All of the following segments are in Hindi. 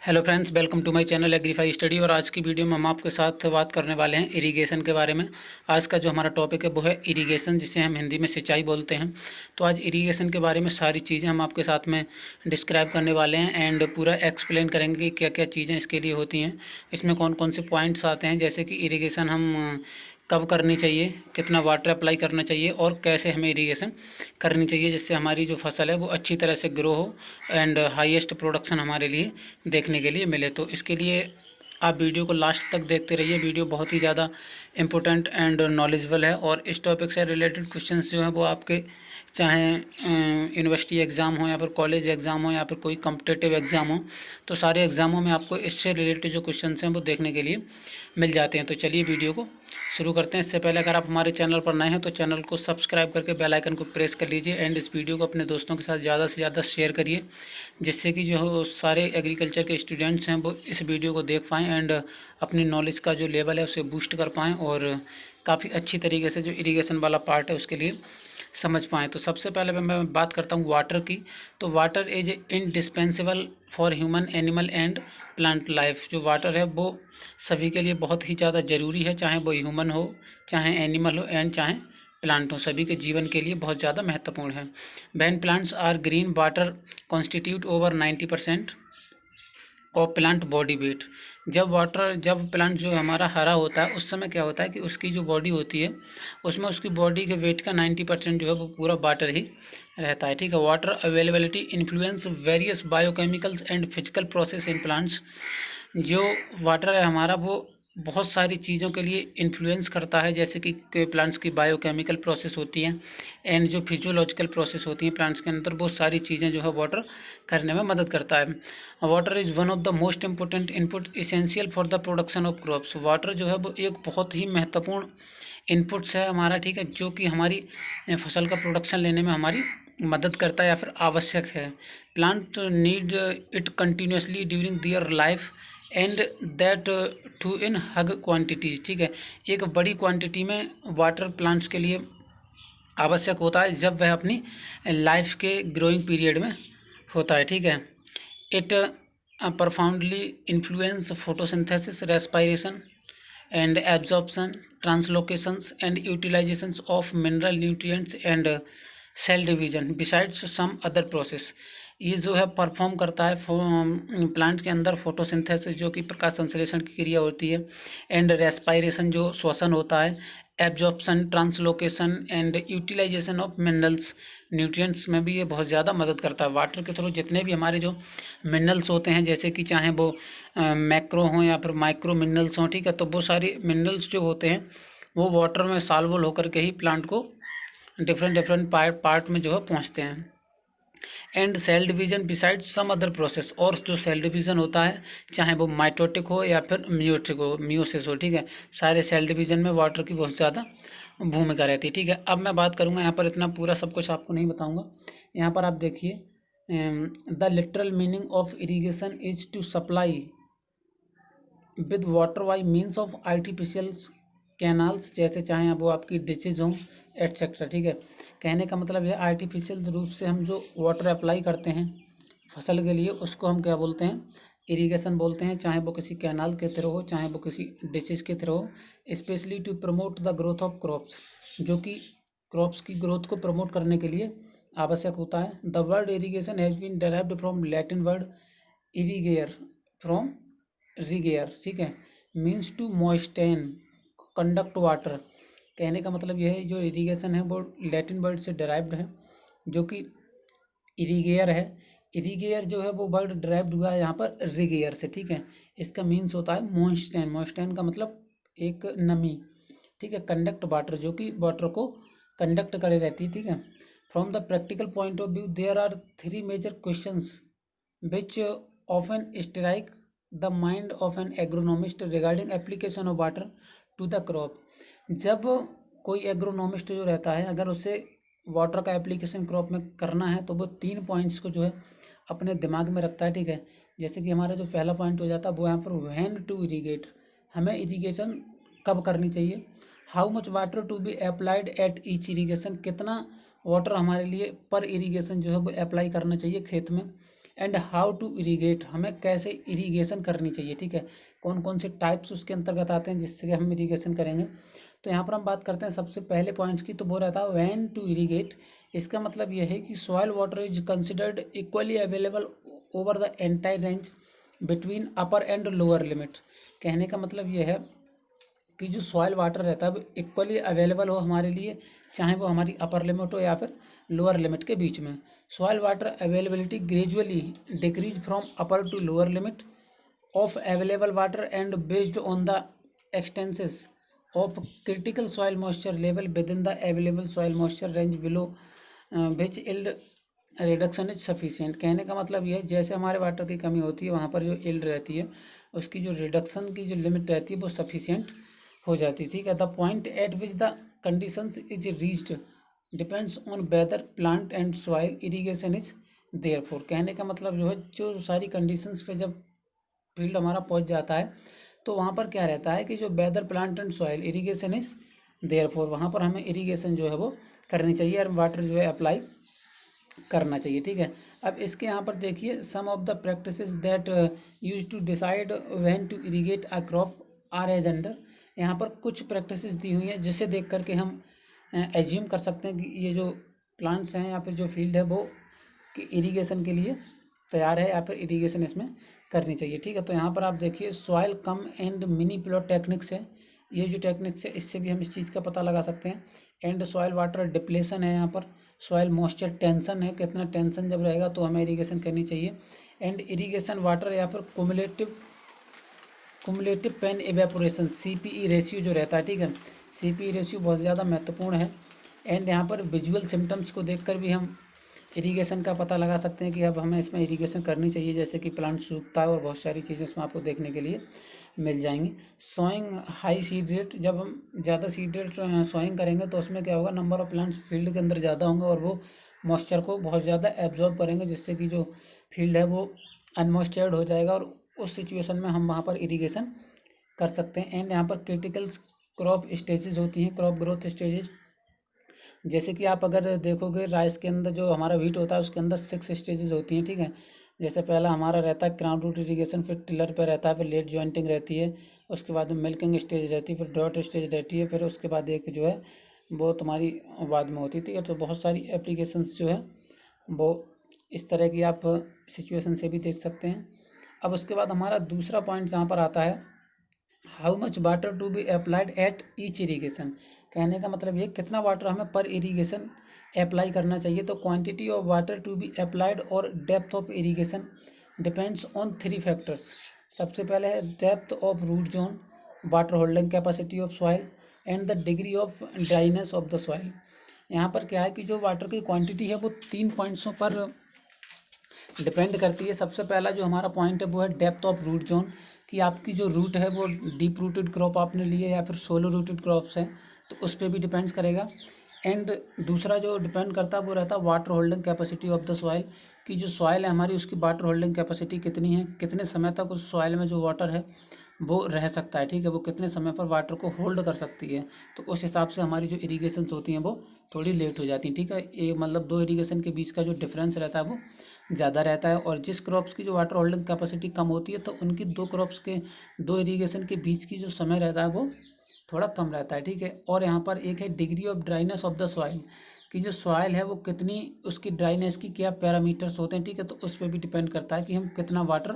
Hello friends, welcome to my channel Agrify study. और आज की वीडियो में हम आपके साथ बात करने वाले हैं इरिगेशन के बारे में। आज का जो हमारा टॉपिक है वो है इरिगेशन, जिसे हम हिंदी में सिंचाई बोलते हैं। तो आज इरिगेशन के बारे में सारी चीज़ें हम आपके साथ में डिस्क्राइब करने वाले हैं एंड पूरा एक्सप्लेन करेंगे कि क्या क्या चीज़ें इसके लिए होती हैं, इसमें कौन कौन से पॉइंट्स आते हैं, जैसे कि इरिगेशन हम कब करनी चाहिए, कितना वाटर अप्लाई करना चाहिए और कैसे हमें इरिगेशन करनी चाहिए जिससे हमारी जो फसल है वो अच्छी तरह से ग्रो हो एंड हाईएस्ट प्रोडक्शन हमारे लिए देखने के लिए मिले। तो इसके लिए आप वीडियो को लास्ट तक देखते रहिए। वीडियो बहुत ही ज़्यादा इम्पोर्टेंट एंड नॉलेजेबल है और इस टॉपिक से रिलेटेड क्वेश्चंस जो हैं वो आपके चाहे यूनिवर्सिटी एग्ज़ाम हो या फिर कॉलेज एग्ज़ाम हो या फिर कोई कॉम्पिटिटिव एग्ज़ाम हो, तो सारे एग्ज़ामों में आपको इससे रिलेटेड जो क्वेश्चंस हैं वो देखने के लिए मिल जाते हैं। तो चलिए वीडियो को शुरू करते हैं। इससे पहले अगर आप हमारे चैनल पर नए हैं तो चैनल को सब्सक्राइब करके बेल आइकन को प्रेस कर लीजिए एंड इस वीडियो को अपने दोस्तों के साथ ज़्यादा से ज़्यादा शेयर करिए, जिससे कि जो सारे एग्रीकल्चर के स्टूडेंट्स हैं वो इस वीडियो को देख पाएँ एंड अपनी नॉलेज का जो लेवल है उसे बूस्ट कर पाएँ और काफ़ी अच्छी तरीके से जो इरिगेशन वाला पार्ट है उसके लिए समझ पाएँ। तो सबसे पहले मैं बात करता हूँ वाटर की। तो water is indispensable for human, animal and plant life. जो वाटर है वो सभी के लिए बहुत ही ज़्यादा ज़रूरी है, चाहे वो ह्यूमन हो, चाहे एनिमल हो एंड चाहे प्लांट हो, सभी के जीवन के लिए बहुत ज़्यादा महत्वपूर्ण है। When plants are green, water constitute over 90% और प्लांट बॉडी वेट। जब प्लांट जो हमारा हरा होता है उस समय क्या होता है कि उसकी जो बॉडी होती है उसमें उसकी बॉडी के वेट का 90% जो है वो पूरा वाटर ही रहता है। ठीक है। Water availability influence various biochemicals and physical process in plants. जो वाटर है हमारा वो बहुत सारी चीज़ों के लिए इन्फ्लुएंस करता है, जैसे कि प्लांट्स की बायोकेमिकल प्रोसेस होती हैं एंड जो फिजियोलॉजिकल प्रोसेस होती हैं प्लांट्स के अंदर, वो सारी चीज़ें जो है वाटर करने में मदद करता है। Water is one of the most important input essential for the production of crops. Water जो है वो एक बहुत ही महत्वपूर्ण इनपुट्स है हमारा, ठीक है, जो कि हमारी फसल का प्रोडक्शन लेने में हमारी मदद करता है या फिर आवश्यक है। Plant need it continuously during their life and that too in huge quantities. ठीक है। एक बड़ी क्वांटिटी में वाटर प्लांट्स के लिए आवश्यक होता है जब वह अपनी लाइफ के ग्रोइंग पीरियड में होता है। ठीक है। It profoundly influence photosynthesis, respiration and absorption, translocations and utilizations of mineral nutrients and cell division besides some other process। ये जो है परफॉर्म करता है प्लांट के अंदर फोटोसिंथेसिस जो कि प्रकाश संश्लेषण की क्रिया होती है, एंड रेस्पायरेशन जो श्वसन होता है, absorption, translocation and utilisation of minerals, nutrients में भी ये बहुत ज़्यादा मदद करता है। वाटर के थ्रू जितने भी हमारे जो मिनरल्स होते हैं, जैसे कि चाहे वो मैक्रो हों या फिर माइक्रो मिनरल्स हों, ठीक है, तो वो सारे मिनरल्स जो होते हैं वो वाटर में सॉल्युबल होकर के ही प्लांट को डिफरेंट डिफरेंट पार्ट में जो है पहुँचते हैं। And cell division beside some other process. और जो सेल डिवीजन होता है चाहे वो माइटोटिक हो या फिर म्यूटिक हो, म्यूसिस हो, ठीक है, सारे सेल डिवीजन में वाटर की बहुत ज़्यादा भूमिका रहती है। ठीक है। अब मैं बात करूँगा, यहाँ पर इतना पूरा सब कुछ आपको नहीं बताऊँगा। यहाँ पर आप देखिए, the literal meaning of irrigation is to supply with water by means of artificial canals, जैसे चाहे वो आपकी डिचेज हों एट्सेट्रा। ठीक है। कहने का मतलब यह आर्टिफिशियल रूप से हम जो वाटर अप्लाई करते हैं फसल के लिए उसको हम क्या बोलते हैं, इरिगेशन बोलते हैं, चाहे वो किसी कैनाल के थ्रू हो चाहे वो किसी डिचेज के थ्रू हो, specially to promote the growth of crops, जो कि क्रॉप्स की ग्रोथ को प्रमोट करने के लिए आवश्यक होता है। The word irrigation has been derived from Latin word irrigare from rigare, ठीक है, means to moisten, conduct water. कहने का मतलब यह है जो इरीगेशन है वो लैटिन वर्ड से डेराइव्ड है जो कि इरीगेयर है। इरीगेयर जो है वो वर्ड डेराइव्ड हुआ है यहाँ पर रिगेयर से। ठीक है। इसका मीन्स होता है मॉइस्टेन। मॉइस्टेन का मतलब एक नमी, ठीक है, कंडक्ट वाटर, जो कि वाटर को कंडक्ट करे रहती है। ठीक है। From the practical point of view there are 3 major questions which often strike the mind of an agronomist regarding application of water to the crop। जब कोई एग्रोनॉमिस्ट जो रहता है अगर उसे वाटर का एप्लीकेशन क्रॉप में करना है तो वो 3 पॉइंट्स को जो है अपने दिमाग में रखता है। ठीक है। जैसे कि हमारा जो पहला पॉइंट हो जाता है वो यहाँ पर व्हेन टू इरीगेट, हमें इरीगेशन कब करनी चाहिए। How much water to be applied at each irrigation, कितना वाटर हमारे लिए पर इरीगेशन जो है वो अप्लाई करना चाहिए खेत में। एंड हाउ टू इरीगेट, हमें कैसे इरीगेशन करनी चाहिए, ठीक है, कौन कौन से टाइप्स उसके अंतर्गत आते हैं जिससे कि हम इरीगेशन करेंगे। तो यहाँ पर हम बात करते हैं सबसे पहले पॉइंट्स की, तो वो रहता है व्हेन टू इरीगेट। इसका मतलब यह है कि soil water is considered equally available over the entire range between upper and lower limit. कहने का मतलब यह है कि जो सॉइल वाटर रहता है वो इक्वली अवेलेबल हो हमारे लिए, चाहे वो हमारी अपर लिमिट हो या फिर लोअर लिमिट के बीच में। Soil water availability gradually decrease from upper to lower limit of available water and based on the extents of critical soil moisture level within the available soil moisture range below which yield reduction is sufficient. कहने का मतलब ये है जैसे हमारे वाटर की कमी होती है वहाँ पर जो इल्ड रहती है उसकी जो रिडक्शन की जो लिमिट रहती है वो सफिशिएंट हो जाती है, ठीक है। The point eight which the conditions is reached depends on whether plant and soil irrigation is therefore. कहने का मतलब जो है जो सारी कंडीशंस पे जब फील्ड हमारा पहुंच जाता है तो वहाँ पर क्या रहता है कि जो whether plant and soil irrigation is therefore, वहाँ पर हमें इरीगेशन जो है वो करनी चाहिए और वाटर जो है अप्लाई करना चाहिए, ठीक है। अब इसके यहाँ पर देखिए some of the practices that use to decide when to irrigate a crop are as under. यहाँ पर कुछ प्रैक्टिसेस दी हुई हैं जिसे देख करके हम एज्यूम कर सकते हैं कि ये जो प्लांट्स हैं या फिर जो फील्ड है वो कि इरीगेशन के लिए तैयार है या फिर इरीगेशन इसमें करनी चाहिए, ठीक है। तो यहाँ पर आप देखिए soil come and mini plot techniques है, ये जो टेक्निक्स है इससे भी हम इस चीज़ का पता लगा सकते हैं। एंड सॉइल वाटर डिप्लेशन है, यहाँ पर सॉइल मॉइस्चर टेंशन है, कितना टेंशन जब रहेगा तो हमें इरीगेशन करनी चाहिए। एंड इरीगेशन वाटर या फिर cumulative pan evaporation CPE ratio जो रहता है, ठीक है, CPE रेशियो बहुत ज़्यादा महत्वपूर्ण है। एंड यहाँ पर विजुअल सिम्टम्स को देखकर भी हम इरीगेशन का पता लगा सकते हैं कि अब हमें इसमें इरीगेशन करनी चाहिए, जैसे कि प्लांट सूखता है और बहुत सारी चीज़ें इसमें आपको देखने के लिए मिल जाएंगी। सोइंग हाई सीड रेट, जब हम ज़्यादा सीड रेट सोइंग करेंगे तो उसमें क्या होगा, नंबर ऑफ प्लांट्स फील्ड के अंदर ज़्यादा होंगे और वो मॉइस्चर को बहुत ज़्यादा एब्जॉर्ब करेंगे, जिससे कि जो फील्ड है वो अनमॉइस्चर्ड हो जाएगा और उस सिचुएशन में हम वहाँ पर इरीगेशन कर सकते हैं। एंड यहाँ पर क्रिटिकल क्रॉप स्टेजेस होती हैं, क्रॉप ग्रोथ स्टेजेस, जैसे कि आप अगर देखोगे राइस के अंदर जो हमारा व्हीट होता है उसके अंदर 6 स्टेजेस होती हैं, ठीक है। जैसे पहला हमारा रहता है क्राउन रूट इरीगेशन, फिर टिलर पे रहता है, फिर लेट जॉइंटिंग रहती है, उसके बाद में मिल्किंग स्टेज रहती है, फिर डॉट स्टेज रहती है, फिर उसके बाद एक जो है वो तुम्हारी बाद में होती थी। तो बहुत सारी एप्लीकेशंस जो है वो इस तरह की आप सिचुएशन से भी देख सकते हैं। अब उसके बाद हमारा दूसरा पॉइंट यहाँ पर आता है how much water to be applied at each irrigation. कहने का मतलब ये कितना वाटर हमें पर इरीगेशन अप्लाई करना चाहिए। तो quantity of water to be applied और depth of irrigation depends on 3 factors. सबसे पहले है depth of root zone, water holding capacity of soil and the degree of dryness of the soil. यहाँ पर क्या है कि जो वाटर की क्वांटिटी है वो 3 पॉइंट्सों पर डिपेंड करती है। सबसे पहला जो हमारा पॉइंट है वो है डेप्थ ऑफ रूट जोन, कि आपकी जो रूट है वो डीप रूटेड क्रॉप आपने ली है या फिर सोलो रूटेड क्रॉप्स हैं, तो उस पर भी डिपेंड्स करेगा। एंड दूसरा जो डिपेंड करता है वो रहता है water holding capacity of the soil, कि जो सॉइल है हमारी उसकी वाटर होल्डिंग कैपेसिटी कितनी है, कितने समय तक उस सॉइल में जो वाटर है वो रह सकता है, ठीक है, वो कितने समय पर वाटर को होल्ड कर सकती है। तो उस हिसाब से हमारी जो इरीगेशंस होती हैं वो थोड़ी लेट हो जाती हैं, ठीक है। ये मतलब 2 इरीगेशन के बीच का जो डिफरेंस रहता है वो ज़्यादा रहता है। और जिस क्रॉप्स की जो वाटर होल्डिंग कैपेसिटी कम होती है तो उनकी 2 क्रॉप्स के 2 इरीगेशन के बीच की जो समय रहता है वो थोड़ा कम रहता है, ठीक है। और यहाँ पर एक है degree of dryness of the soil, कि जो सॉइल है वो कितनी उसकी ड्राइनेस की क्या पैरामीटर्स होते हैं, ठीक है। तो उस पर भी डिपेंड करता है कि हम कितना वाटर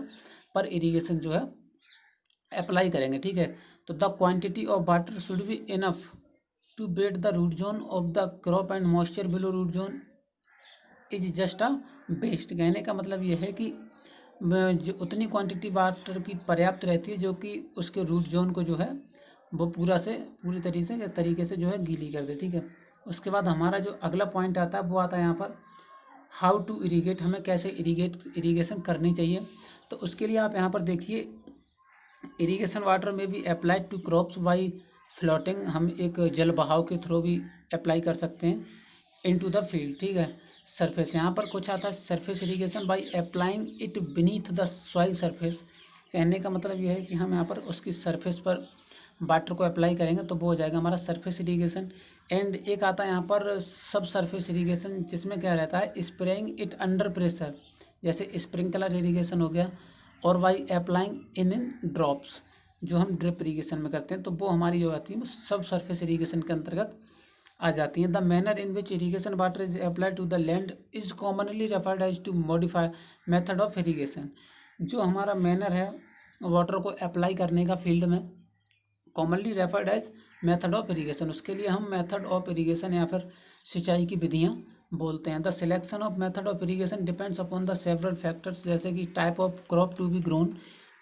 पर इरीगेशन जो है अप्लाई करेंगे, ठीक है। तो the quantity of water should be enough to wet the root zone of the crop and moisture below root zone is just a waste. कहने का मतलब ये है कि जो उतनी क्वांटिटी वाटर की पर्याप्त रहती है जो कि उसके रूट जोन को जो है वो पूरी तरीके से जो है गीली कर दे, ठीक है। उसके बाद हमारा जो अगला पॉइंट आता है वो आता है यहाँ पर हाउ टू इरीगेट, हमें कैसे इरीगेशन करनी चाहिए। तो उसके लिए आप यहाँ पर देखिए इरीगेशन वाटर में भी applied to crops by flooding, हम एक जल बहाव के थ्रू भी अप्लाई कर सकते हैं इनटू द फील्ड, ठीक है। सरफेस यहाँ पर कुछ आता है surface irrigation by applying it beneath the soil surface. कहने का मतलब यह है कि हम यहाँ पर उसकी सरफेस पर वाटर को अप्लाई करेंगे तो वो हो जाएगा हमारा सरफेस इरीगेशन। एंड एक आता है यहाँ पर सब सरफेस इरीगेशन, जिसमें क्या रहता है स्प्रेइंग इट अंडर प्रेशर, जैसे स्प्रिंकलर इरीगेशन हो गया, और बाई अप्लाइंग इन ड्रॉप्स जो हम ड्रिप इरीगेशन में करते हैं, तो वो हमारी जो आती है वो सब सरफेस इरीगेशन के अंतर्गत आ जाती हैं। The manner in which irrigation water is applied to the land is commonly referred as to modify method of irrigation. जो हमारा मैनर है वाटर को अप्लाई करने का फील्ड में, commonly referred as method of irrigation, उसके लिए हम मेथड ऑफ इरीगेशन या फिर सिंचाई की विधियाँ बोलते हैं। The selection of method of irrigation depends upon the several factors, जैसे कि type of crop to be grown,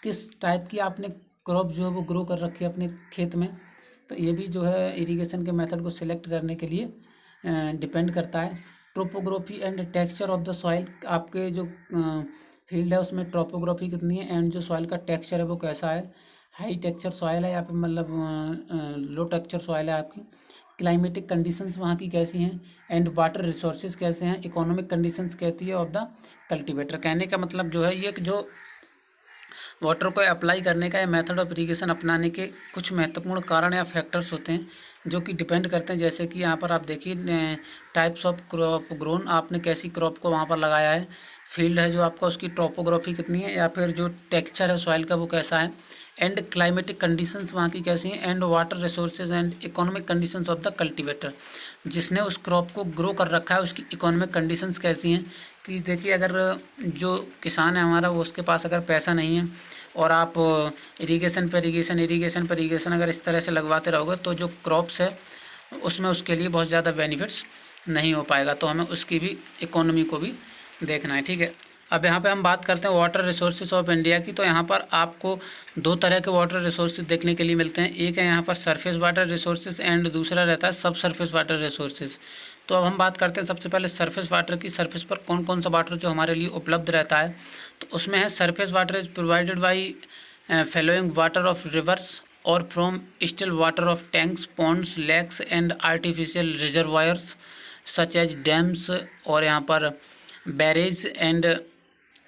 किस टाइप की आपने क्रॉप जो है वो ग्रो कर रखी है अपने खेत में, तो ये भी जो है इरीगेशन के मेथड को सिलेक्ट करने के लिए डिपेंड करता है। Topography and texture of the soil, आपके जो फील्ड है उसमें ट्रोपोग्राफी कितनी है एंड जो सॉइल का टेक्सचर है वो कैसा है, हाई टेक्सचर सॉइल है या फिर मतलब लो टेक्सचर सॉइल है आपकी, क्लाइमेटिक कंडीशंस वहाँ की कैसी हैं, एंड वाटर रिसोर्सेज कैसे हैं, इकोनॉमिक कंडीशंस कहती है ऑफ द कल्टीवेटर। कहने का मतलब जो है ये जो वाटर को अप्लाई करने का या मेथड ऑफ इरीगेशन अपनाने के कुछ महत्वपूर्ण कारण या फैक्टर्स होते हैं जो कि डिपेंड करते हैं। जैसे कि यहाँ पर आप देखिए टाइप्स ऑफ क्रॉप ग्रोन, आपने कैसी क्रॉप को वहाँ पर लगाया है, फील्ड है जो आपका उसकी ट्रोपोग्राफी कितनी है या फिर जो टेक्सचर है सॉइल का वो कैसा है, एंड क्लाइमेटिक कंडीशंस वहाँ की कैसी हैं, and water resources and economic conditions of the cultivator, जिसने उस क्रॉप को ग्रो कर रखा है उसकी इकोनॉमिक कंडीशंस कैसी हैं। कि देखिए अगर जो किसान है हमारा वो उसके पास अगर पैसा नहीं है और आप इरीगेशन पर इरीगेशन अगर इस तरह से लगवाते रहोगे तो जो क्रॉप्स है उसमें उसके लिए बहुत ज़्यादा बेनिफिट्स नहीं हो पाएगा, तो हमें उसकी भी इकोनॉमी को भी देखना है। ठीक है, अब यहाँ पे हम बात करते हैं वाटर रिसोर्सेज ऑफ इंडिया की। तो यहाँ पर आपको दो तरह के वाटर रिसोर्सेज देखने के लिए मिलते हैं, एक है यहाँ पर सरफेस वाटर रिसोर्सेज एंड दूसरा रहता है सब सरफेस वाटर रिसोर्सेज। तो अब हम बात करते हैं सबसे पहले सरफेस वाटर की। सरफेस पर कौन कौन सा वाटर जो हमारे लिए उपलब्ध रहता है, तो उसमें है surface water is provided by following water of rivers और from still water of tanks, ponds, lakes and artificial reservoirs such as dams, और यहाँ पर बैरेज एंड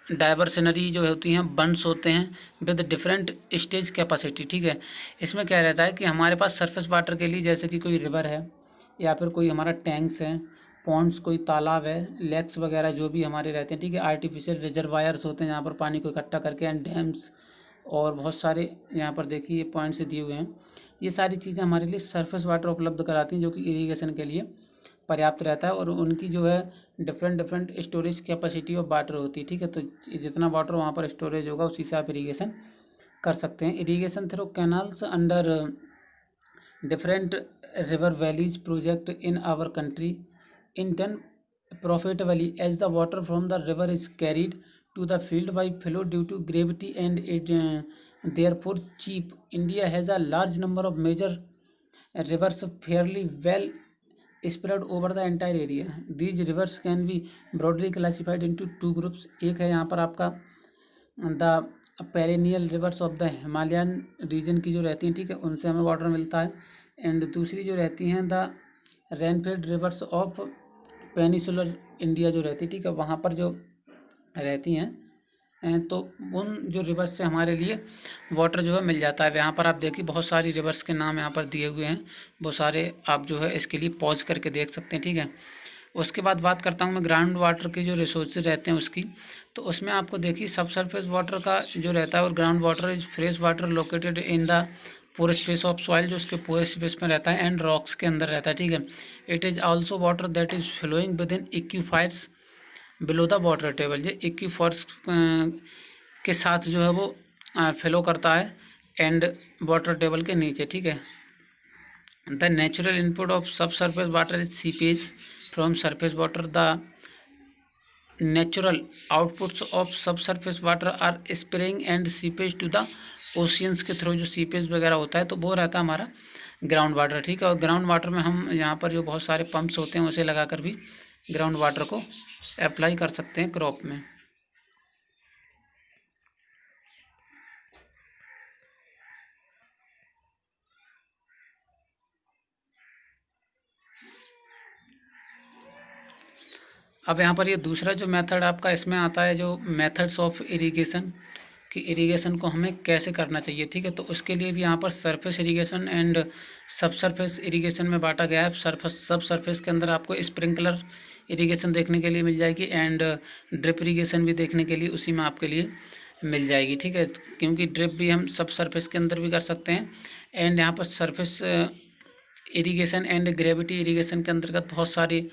डाइवर्सनरी जो होती हैं बंड्स होते हैं विद डिफरेंट स्टेज कैपेसिटी। ठीक है, इसमें क्या रहता है कि हमारे पास सरफेस वाटर के लिए जैसे कि कोई रिवर है या फिर कोई हमारा टैंक्स है, पॉन्ड्स कोई तालाब है, लेक्स वगैरह जो भी हमारे रहते हैं। ठीक है, आर्टिफिशियल रिजर्वायर्स होते हैं जहाँ पर पानी को इकट्ठा करके, एंड डैम्स, और बहुत सारे यहाँ पर देखिए पॉइंट्स दिए हुए हैं। ये सारी चीज़ें हमारे लिए सरफेस वाटर उपलब्ध कराती हैं जो कि इरीगेशन के लिए पर्याप्त रहता है, और उनकी जो है different storage capacity of water होती है। ठीक है, तो जितना वाटर वहाँ पर स्टोरेज होगा उसी से आप इरीगेशन कर सकते हैं। Irrigation through canals under different river valleys project in our country in done profitably as the water from the river is carried to the field by flow due to gravity and it therefore cheap. India has a large number of major rivers fairly well spread over the entire area. These rivers can be broadly classified into two groups. एक है यहाँ पर आपका the perennial rivers of the Himalayan region की जो रहती हैं, ठीक है, उनसे हमें वाटर मिलता है, एंड दूसरी जो रहती हैं the rainfed reverse of peninsular India जो रहती है, ठीक है, वहाँ पर जो रहती हैं तो उन जो रिवर्स से हमारे लिए वाटर जो है मिल जाता है। यहाँ पर आप देखिए बहुत सारी रिवर्स के नाम यहाँ पर दिए हुए हैं, वो सारे आप जो है इसके लिए पॉज करके देख सकते हैं। ठीक है, उसके बाद बात करता हूँ मैं ग्राउंड वाटर के जो रिसोर्सेज रहते हैं उसकी। तो उसमें आपको देखिए सब सरफेस वाटर का जो रहता है, और ground water is fresh water located in the पूरे स्पेस ऑफ सॉइल, जो उसके पूरे स्पेस में रहता है, एंड रॉक्स के अंदर रहता है। ठीक है, it is also water that is flowing within aquifers below the water table. ये एक्वीफर्स के साथ जो है वो फ्लो करता है एंड वाटर टेबल के नीचे। ठीक है, the natural input of sub surface water is seepage from surface water. The natural outputs of sub surface water are spraying and seepage to the oceans के थ्रू, जो सीपेज वगैरह होता है तो वो रहता है हमारा ग्राउंड वाटर। ठीक है, और ग्राउंड वाटर में हम यहाँ पर जो बहुत सारे पंप्स होते हैं उसे लगाकर भी ग्राउंड वाटर को अप्लाई कर सकते हैं क्रॉप में। अब यहाँ पर ये दूसरा जो मेथड आपका इसमें आता है, जो मेथड्स ऑफ इरिगेशन, कि इरिगेशन को हमें कैसे करना चाहिए। ठीक है, तो उसके लिए भी यहाँ पर सरफेस इरिगेशन एंड सब सरफेस इरिगेशन में बांटा गया है। सब सरफेस के अंदर आपको स्प्रिंकलर इरिगेशन देखने के लिए मिल जाएगी एंड ड्रिप इरिगेशन भी देखने के लिए उसी में आपके लिए मिल जाएगी, ठीक है। क्योंकि ड्रिप भी हम सब सरफेस के अंदर भी कर सकते हैं एंड यहाँ पर surface irrigation and gravity irrigation के अंतर्गत बहुत सारे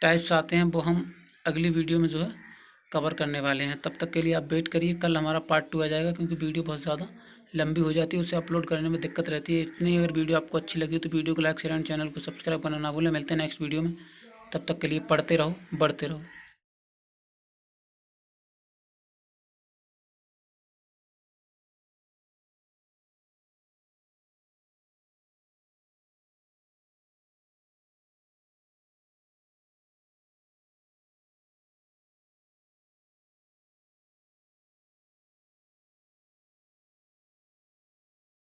टाइप्स आते हैं, वो हम अगली वीडियो में जो है कवर करने वाले हैं। तब तक के लिए आप वेट करिए, कल हमारा पार्ट 2 आ जाएगा क्योंकि वीडियो बहुत ज़्यादा लंबी हो जाती है, उसे अपलोड करने में दिक्कत रहती है। इतनी अगर वीडियो आपको अच्छी लगी तो वीडियो को लाइक शेयर एंड चैनल को सब्सक्राइब करना ना भूलें। मिलते हैं नेक्स्ट वीडियो में, तब तक के लिए पढ़ते रहो, बढ़ते रहो।